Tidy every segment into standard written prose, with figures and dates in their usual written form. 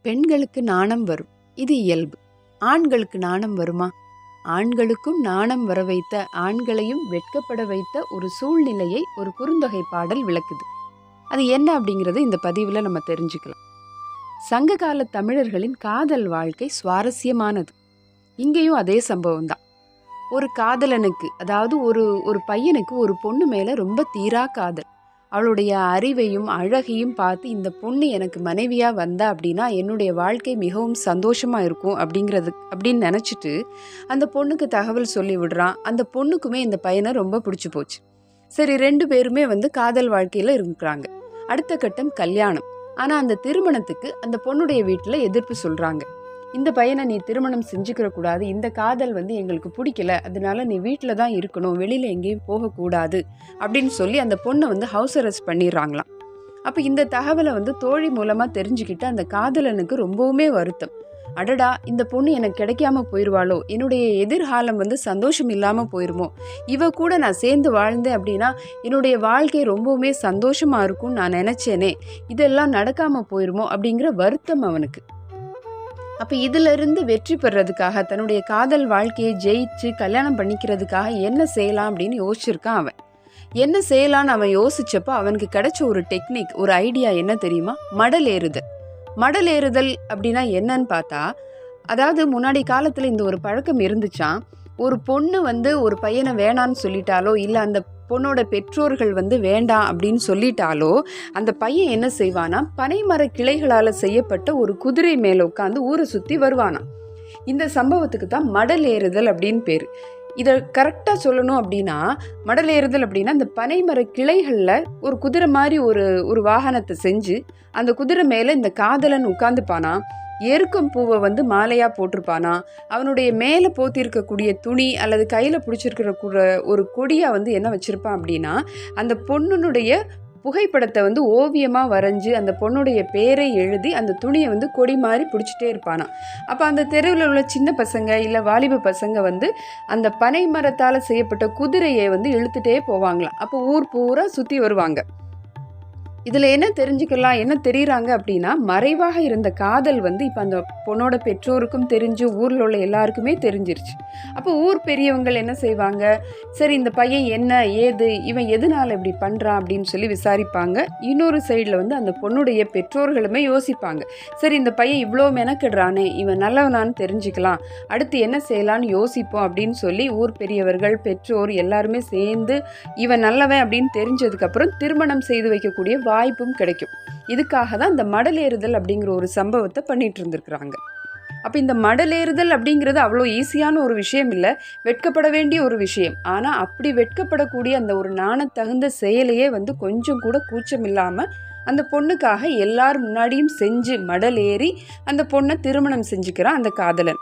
பெண்களுக்கு நாணம் வரும், இது இயல்பு. ஆண்களுக்கு நாணம் வருமா? ஆண்களுக்கும் நாணம் வர வைத்த, ஆண்களையும் வெட்கப்பட வைத்த ஒரு சூழ்நிலையை ஒரு குறுந்தொகை பாடல் விளக்குது. அது என்ன அப்படிங்கிறது இந்த பதிவில் நம்ம தெரிஞ்சுக்கலாம். சங்ககால தமிழர்களின் காதல் வாழ்க்கை சுவாரஸ்யமானது. இங்கேயும் அதே சம்பவம் தான். ஒரு காதலனுக்கு, அதாவது ஒரு பையனுக்கு ஒரு பொண்ணு மேலே ரொம்ப தீரா காதல். அவளுடைய அறிவையும் அழகையும் பார்த்து இந்த பொண்ணு எனக்கு மனைவியாக வந்தா அப்படின்னா என்னுடைய வாழ்க்கை மிகவும் சந்தோஷமாக இருக்கும் அப்படின்னு நினச்சிட்டு அந்த பொண்ணுக்கு தகவல் சொல்லி விடுறான். அந்த பொண்ணுக்குமே இந்த பையனை ரொம்ப பிடிச்சி போச்சு. சரி, 2 பேருமே காதல் வாழ்க்கையில் இருக்கிறாங்க. அடுத்த கட்டம் கல்யாணம். ஆனால் அந்த திருமணத்துக்கு அந்த பொண்ணுடைய வீட்டில் எதிர்ப்பு சொல்கிறாங்க. இந்த பையனை நீ திருமணம் செஞ்சுக்கிற கூடாது, இந்த காதல் எங்களுக்கு பிடிக்கல, அதனால நீ வீட்டில் தான் இருக்கணும், வெளியில் எங்கேயும் போகக்கூடாது அப்படின்னு சொல்லி அந்த பொண்ணை ஹவுஸ் அரெஸ்ட் பண்ணிடுறாங்களாம். அப்போ இந்த தகவலை தோழி மூலமாக தெரிஞ்சுக்கிட்டு அந்த காதலனுக்கு ரொம்பவுமே வருத்தம். அடடா, இந்த பொண்ணு எனக்கு கிடைக்காம போயிடுவாளோ, என்னுடைய எதிர்காலம் சந்தோஷம் இல்லாமல் போயிருமோ, இவ கூட நான் சேர்ந்து வாழ்ந்தேன் அப்படின்னா என்னுடைய வாழ்க்கை ரொம்பவுமே சந்தோஷமாக இருக்கும்னு நான் நினச்சேனே, இதெல்லாம் நடக்காமல் போயிருமோ அப்படிங்கிற வருத்தம் அவனுக்கு. அப்போ இதிலிருந்து வெற்றி பெறதுக்காக, தன்னுடைய காதல் வாழ்க்கையை ஜெயிச்சு கல்யாணம் பண்ணிக்கிறதுக்காக என்ன செய்யலாம் அப்படின்னு யோசிச்சிருக்கான் அவன். என்ன செய்யலான்னு அவன் யோசிச்சப்போ அவனுக்கு கிடைச்ச ஒரு டெக்னிக், ஒரு ஐடியா என்ன தெரியுமா? மடல் ஏறுதல். மடல் ஏறுதல் அப்படின்னா என்னன்னு பார்த்தா, அதாவது முன்னாடி காலத்தில் இந்த ஒரு பழக்கம் இருந்துச்சான். ஒரு பொண்ணு ஒரு பையனை வேணான்னு சொல்லிட்டாலோ, இல்லை அந்த பொண்ணோட பெற்றோர்கள் வேண்டாம் அப்படின்னு சொல்லிட்டாலோ, அந்த பையன் என்ன செய்வானா, பனைமர கிளைகளால் செய்யப்பட்ட ஒரு குதிரை மேலே உட்காந்து ஊரை சுற்றி வருவானா. இந்த சம்பவத்துக்கு தான் மடல் ஏறுதல் அப்படின்னு பேர். இதை கரெக்டாக சொல்லணும் அப்படின்னா, மடல் ஏறுதல் அப்படின்னா அந்த பனைமர கிளைகளில் ஒரு குதிரை மாதிரி ஒரு வாகனத்தை செஞ்சு அந்த குதிரை மேலே இந்த காதலன் உட்காந்துப்பானா. எருக்கம் பூவை மாலையாக போட்டிருப்பானா. அவனுடைய மேலே போத்திருக்கக்கூடிய துணி அல்லது கையில் பிடிச்சிருக்கிற ஒரு கொடியாக என்ன வச்சுருப்பான் அப்படின்னா, அந்த பொண்ணுடைய புகைப்படத்தை ஓவியமாக வரைஞ்சி அந்த பொண்ணுடைய பேரை எழுதி அந்த துணியை கொடி மாதிரி பிடிச்சிட்டே இருப்பானா. அப்போ அந்த தெருவில் உள்ள சின்ன பசங்க இல்லை வாலிப பசங்க அந்த பனை மரத்தால் செய்யப்பட்ட குதிரையை இழுத்துட்டே போவாங்களாம். அப்போ ஊர் பூரா சுற்றி வருவாங்க. இதில் என்ன தெரிஞ்சுக்கலாம், என்ன தெரியுறாங்க அப்படின்னா, மறைவாக இருந்த காதல் இப்போ அந்த பொண்ணோட பெற்றோருக்கும் தெரிஞ்சு ஊரில் உள்ள எல்லாருக்குமே தெரிஞ்சிருச்சு. அப்போ ஊர் பெரியவங்கள் என்ன செய்வாங்க, சரி இந்த பையன் என்ன ஏது, இவன் எதனால் இப்படி பண்ணுறான் அப்படின்னு சொல்லி விசாரிப்பாங்க. இன்னொரு சைடில் அந்த பொண்ணுடைய பெற்றோர்களுமே யோசிப்பாங்க, சரி இந்த பையன் இவ்வளோ மெனக்கிடுறானே, இவன் நல்லவனான்னு தெரிஞ்சுக்கலாம், அடுத்து என்ன செய்யலான்னு யோசிப்போம் அப்படின்னு சொல்லி ஊர் பெரியவர்கள் பெற்றோர் எல்லாருமே சேர்ந்து இவன் நல்லவன் அப்படின்னு தெரிஞ்சதுக்கப்புறம் திருமணம் செய்து வைக்கக்கூடிய வாய்ப்பும் கிடைக்கும். இதுக்காக தான் இந்த மடலேறுதல் அப்படிங்கிற ஒரு சம்பவத்தை பண்ணிட்டு இருந்திருக்கிறாங்க. அப்போ இந்த மடலேறுதல் அப்படிங்கிறது அவ்வளோ ஈஸியான ஒரு விஷயம் இல்லை, வெட்கப்பட வேண்டிய ஒரு விஷயம். ஆனால் அப்படி வெட்கப்படக்கூடிய அந்த ஒரு நாணத்தகுந்த செயலையே கொஞ்சம் கூட கூச்சம் இல்லாமல் அந்த பொண்ணுக்காக எல்லார் முன்னாடியும் செஞ்சு மடலேறி அந்த பொண்ணை திருமணம் செஞ்சுக்கிறான் அந்த காதலன்.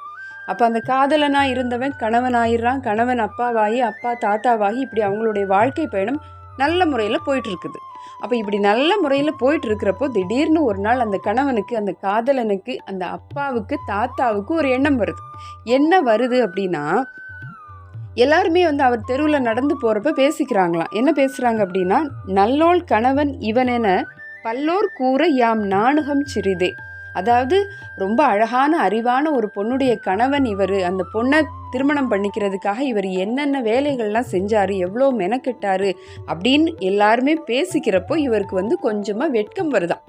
அப்போ அந்த காதலனாக இருந்தவன் கணவனாயிடுறான், கணவன் அப்பாவாகி அப்பா தாத்தாவாகி இப்படி அவங்களுடைய வாழ்க்கை பயணம் நல்ல முறையில் போயிட்டுருக்குது. அப்போ இப்படி நல்ல முறையில் போயிட்டு இருக்கிறப்போ திடீர்னு ஒரு நாள் அந்த கணவனுக்கு, அந்த காதலனுக்கு, அந்த அப்பாவுக்கு தாத்தாவுக்கு ஒரு எண்ணம் வருது. என்ன வருது அப்படின்னா, எல்லாருமே அவர் தெருவில் நடந்து போகிறப்ப பேசிக்கிறாங்களாம். என்ன பேசுகிறாங்க அப்படின்னா, நல்லோள் கணவன் இவனென பல்லோர் கூற யாம் நாணுகம் சிறிதே. அதாவது ரொம்ப அழகான அறிவான ஒரு பொண்ணுடைய கணவன் இவர், அந்த பொண்ணை திருமணம் பண்ணிக்கிறதுக்காக இவர் என்னென்ன வேலைகள்லாம் செஞ்சார், எவ்வளோ மெனக்கெட்டார் அப்படின்னு எல்லாருமே பேசிக்கிறப்போ இவருக்கு கொஞ்சமாக வெட்கம் வருதான்.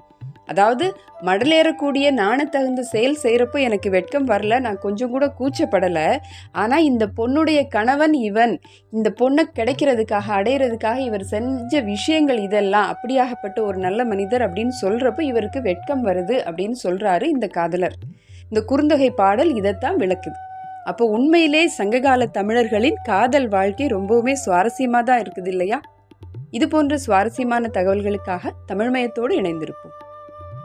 அதாவது மடலேறக்கூடிய நாணத்தகுந்த செயல் செய்கிறப்போ எனக்கு வெட்கம் வரல, நான் கொஞ்சம் கூட கூச்சப்படலை. ஆனால் இந்த பொண்ணுடைய கணவன் இவன், இந்த பொண்ணை கிடைக்கிறதுக்காக அடையிறதுக்காக இவர் செஞ்ச விஷயங்கள் இதெல்லாம், அப்படியாகப்பட்ட ஒரு நல்ல மனிதர் அப்படின்னு சொல்கிறப்போ இவருக்கு வெட்கம் வருது அப்படின்னு சொல்கிறாரு இந்த காதலர். இந்த குறுந்தொகை பாடல் இதைத்தான் விளக்குது. அப்போ உண்மையிலே சங்ககால தமிழர்களின் காதல் வாழ்க்கை ரொம்பவுமே சுவாரஸ்யமாக தான் இருக்குது இல்லையா? இது போன்ற சுவாரஸ்யமான தகவல்களுக்காக தமிழ்மயத்தோடு இணைந்திருப்போம்.